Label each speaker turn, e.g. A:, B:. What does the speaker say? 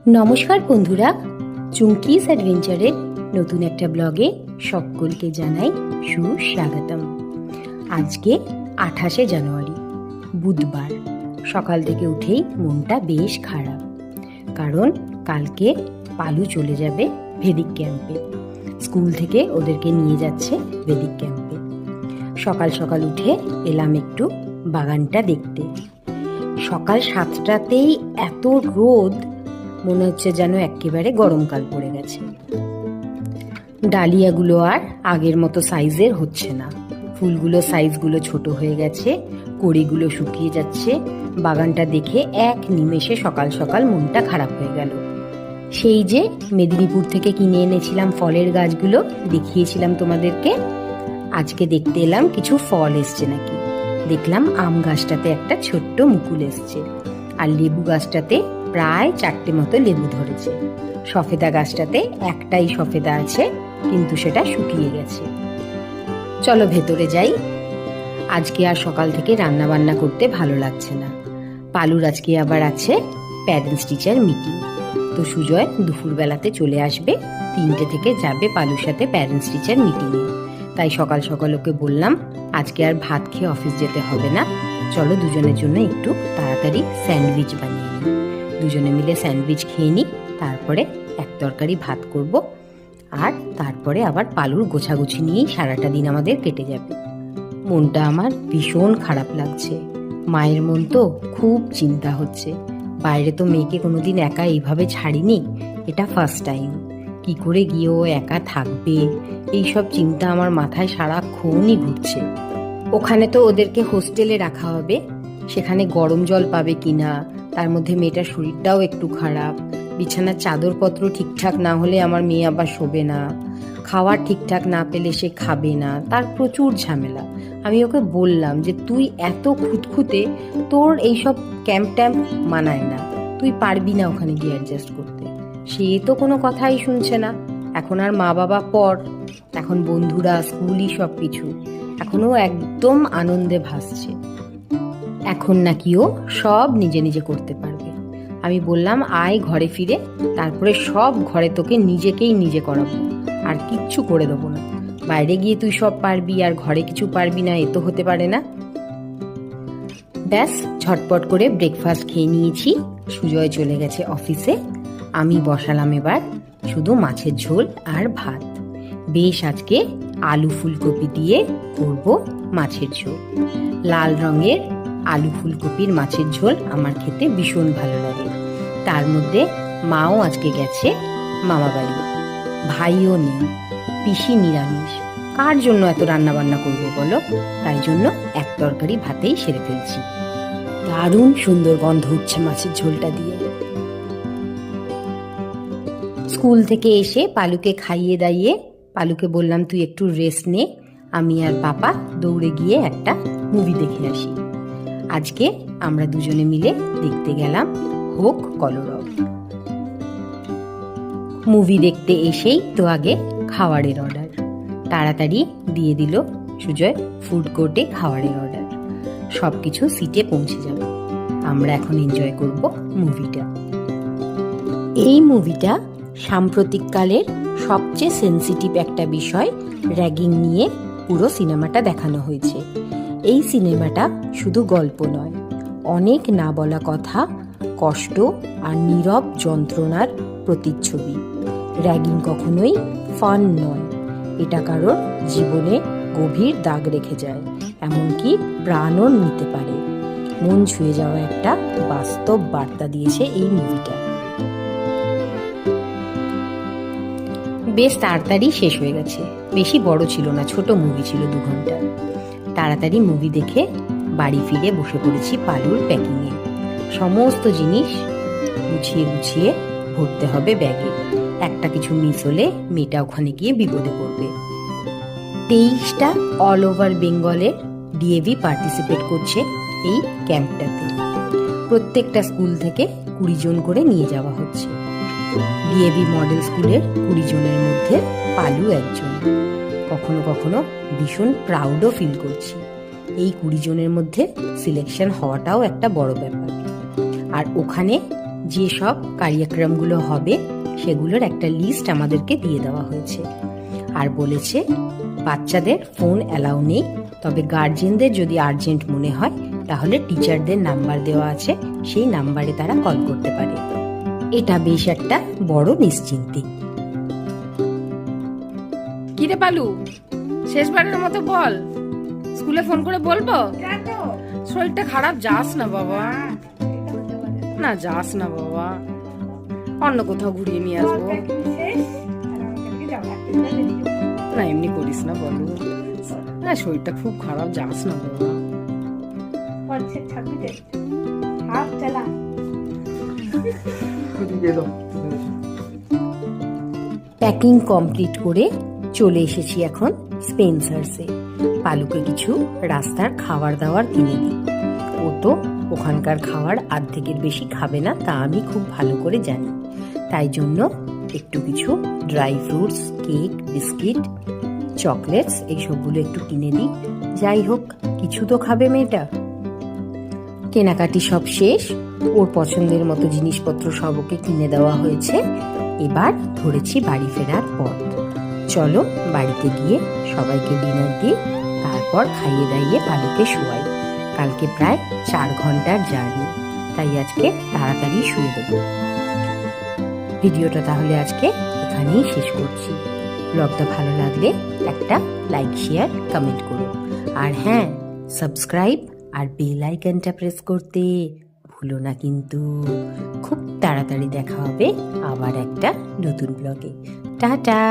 A: নমস্কার বন্ধুরা, চুমকিস অ্যাডভেঞ্চারের নতুন একটা ব্লগে সকলকে জানাই সুস্বাগতম। আজকে 28শে জানুয়ারি বুধবার। সকাল থেকে উঠেই মনটা বেশ খারাপ, কারণ কালকে পালু চলে যাবে ভেদিক ক্যাম্পে। স্কুল থেকে ওদেরকে নিয়ে যাচ্ছে ভেদিক ক্যাম্পে। সকাল সকাল উঠে এলাম একটু বাগানটা দেখতে। সকাল 7টাতেই এত রোদ, মনে হচ্ছে যেন একেবারে গরমকাল পড়ে গেছে। ডালিয়াগুলো আর আগের মতো সাইজের হচ্ছে না, ফুলগুলো সাইজগুলো ছোট হয়ে গেছে, কড়িগুলো শুকিয়ে যাচ্ছে। বাগানটা দেখে এক নিমেষে সকাল সকাল মনটা খারাপ হয়ে গেল। সেই যে মেদিনীপুর থেকে কিনে এনেছিলাম ফলের গাছগুলো, দেখিয়েছিলাম তোমাদেরকে। আজকে দেখতে এলাম কিছু ফল এসছে নাকি। দেখলাম আম গাছটাতে একটা ছোট্ট মুকুল এসছে, আর লেবু গাছটাতে প্রায় 4টে মতো লেবু ধরেছে। সফেদা গাছটাতে একটাই সফেদা আছে, কিন্তু সেটা শুকিয়ে গেছে। চলো ভেতরে যাই। আজকে আর সকাল থেকে রান্না বান্না করতে ভালো লাগছে না। পালুর আজকে আবার আছে প্যারেন্টস টিচার মিটিং, তো সুজয় দুপুরবেলাতে চলে আসবে। 3টে থেকে যাবে পালুর সাথে প্যারেন্টস টিচার মিটিংয়ে। তাই সকাল সকাল ওকে বললাম আজকে আর ভাত খেয়ে অফিস যেতে হবে না, চলো দুজনের জন্য একটু তাড়াতাড়ি স্যান্ডউইচ বানিয়ে নিই। দুজনে মিলে স্যান্ডউইচ খেয়ে নিই, তারপরে এক তরকারি ভাত করব, আর তারপরে আবার পালুর গোছাগুছি নিয়েই সারাটা দিন আমাদের কেটে যাবে। মনটা আমার ভীষণ খারাপ লাগছে। মায়ের মন তো খুব চিন্তা হচ্ছে। বাইরে তো মেয়েকে কোনোদিন একা এইভাবে ছাড়িনি, এটা ফার্স্ট টাইম। কি করে গিয়ে ও একা থাকবে, এইসব চিন্তা আমার মাথায় সারাক্ষণই ঘুরছে। ওখানে তো ওদেরকে হোস্টেলে রাখা হবে, সেখানে গরম জল পাবে কিনা, তার মধ্যে মেয়েটার শরীরটাও একটু খারাপ। বিছানার চাদরপত্র ঠিকঠাক না হলে আমার মেয়ে আবার শোবে না, খাওয়ার ঠিকঠাক না পেলে সে খাবে না, তার প্রচুর ঝামেলা। আমি ওকে বললাম যে তুই এত খুঁতখুঁতে, তোর এইসব ক্যাম্প ট্যাম্প মানায় না, তুই পারবি না ওখানে গিয়ে অ্যাডজাস্ট করতে। সে তো কোনো কথাই শুনছে না। এখন আর মা বাবা পর, এখন বন্ধুরা, স্কুলই সব কিছু। এখনও একদম আনন্দে ভাসছে। এখন নাকি ও সব নিজে নিজে করতে পারবে। আমি বললাম আয় ঘরে ফিরে, তারপরে সব ঘরে তোকে নিজেকেই নিজে করাবো, আর কিচ্ছু করে দেবো না। বাইরে গিয়ে তুই সব পারবি আর ঘরে কিছু পারবি না, এ তো হতে পারে না। ব্যাস, ঝটপট করে ব্রেকফাস্ট খেয়ে নিয়েছি। সুজয় চলে গেছে অফিসে। আমি বসালাম এবার শুধু মাছের ঝোল আর ভাত। বেশ, আজকে আলু ফুলকপি দিয়ে করব মাছের ঝোল। লাল রঙের আলু ফুলকপির মাছের ঝোল আমার খেতে ভীষণ ভালো লাগে। তার মধ্যে মাও আজকে গেছে মামা বাড়ি, ভাইও নেই, পিসি নিরামিষ। কার জন্য এত রান্না বান্না করবো বলো? তাই জন্য এক তরকারি ভাতেই সেরে ফেলছি। দারুণ সুন্দর গন্ধ উঠছে মাছের ঝোলটা দিয়ে। স্কুল থেকে এসে পালুকে খাইয়ে দাইয়ে পালুকে বললাম তুই একটু রেস্ট নে, আমি আর পাপা দৌড়ে গিয়ে একটা মুভি দেখে আসি। আজকে আমরা দুজনে মিলে দেখতে গেলাম হোক কলরব। মুভি দেখতে এসেই তো আগে খাবারের অর্ডার তাড়াতাড়ি দিয়ে দিল সুজয়। ফুড কোর্টে খাবারের অর্ডার, সব কিছু সিটে পৌঁছে যাবে। আমরা এখন এনজয় করব মুভিটা। এই মুভিটা সাম্প্রতিককালের সবচেয়ে সেন্সিটিভ একটা বিষয়, র্যাগিং নিয়ে পুরো সিনেমাটা দেখানো হয়েছে। এই সিনেমাটা শুধু গল্প নয়, অনেক না বলা কথা, কষ্ট আর নীরব যন্ত্রণার প্রতিচ্ছবি। র্যাগিং কখনোই ফান নয়, এটা কারোর জীবনে গভীর দাগ রেখে যায়, এমনকি প্রাণও নিতে পারে। মন ছুঁয়ে যাওয়া একটা বাস্তব বার্তা দিয়েছে এই মুভিটা। বেশ তাড়াতাড়ি শেষ হয়ে গেছে, বেশি বড় ছিল না, ছোট মুভি ছিল, 2 ঘন্টা। তাড়াতাড়ি মুভি দেখে বাড়ি ফিরে বসে পড়েছি পালুর প্যাকিংয়ে। সমস্ত জিনিস গুছিয়ে গুছিয়ে ভরতে হবে ব্যাগে। একটা কিছু মিস হলে মেয়েটা ওখানে গিয়ে বিপদে পড়বে। 23টা অল ওভার বেঙ্গলের ডিএভি পার্টিসিপেট করছে এই ক্যাম্পটাতে। প্রত্যেকটা স্কুল থেকে 20 জন করে নিয়ে যাওয়া হচ্ছে। ডিএভি মডেল স্কুলের 20 জনের মধ্যে পালু একজন। কখনো কখনো ভীষণ প্রাউডও ফিল করছি। এই 20 জনের মধ্যে সিলেকশন হওয়াটাও একটা বড় ব্যাপার। আর ওখানে যেসব কার্যক্রমগুলো হবে সেগুলোর একটা লিস্ট আমাদেরকে দিয়ে দেওয়া হয়েছে। আর বলেছে বাচ্চাদের ফোন অ্যালাউ নেই, তবে গার্জেনদের যদি আর্জেন্ট মনে হয় তাহলে টিচারদের নাম্বার দেওয়া আছে, সেই নাম্বারে তারা কল করতে পারে। এটা বেশ একটা বড় নিশ্চিন্তি।
B: কিরে পালু, শেষবারের মতো বল, স্কুলে ফোন করে বলবো? শরীরটা খারাপ, যাস না বাবা, না যাস না বাবা, অন্য কোথাও ঘুরিয়ে নিয়ে আসবো। না এমনি করিস না বলো, না শরীরটা খুব খারাপ, যাস না বাবা।
A: প্যাকিং কমপ্লিট করে চলে এসেছি এখন স্পেন্সার্সে। পালুকে কিছু রাস্তার খাবার দাবার কিনে দিই। ও তো ওখানকার খাবার অর্ধেকের বেশি খাবে না, তা আমি খুব ভালো করে জানি। তাই জন্য একটু কিছু dry fruits, cake, biscuit, chocolates এইসবগুলো একটু কিনে দিই। যাই হোক, কিছু তো খাবে মেয়েটা। কেনাকাটি সব শেষ, ওর পছন্দের মতো জিনিসপত্র সব ওকে কিনে দেওয়া হয়েছে। এবার ধরেছি বাড়ি ফেরার পথ। চলো বাড়িতে গিয়ে সবাইকে ডিনার দিই, তারপর খাইয়ে দাইয়ে পালুকে শোয়াই। কালকে প্রায় 4 ঘন্টার জার্নি, তাই আজকে তাড়াতাড়ি শুয়ে দেব। ভিডিওটা তাহলে আজকে এখানেই শেষ করছি। ব্লগটা ভালো লাগলে একটা লাইক, শেয়ার, কমেন্ট করো। আর হ্যাঁ, সাবস্ক্রাইব আর বেল আইকনটা প্রেস করতে ভুলো না কিন্তু। খুব তাড়াতাড়ি দেখা হবে আবার একটা নতুন ব্লগে। টাটা।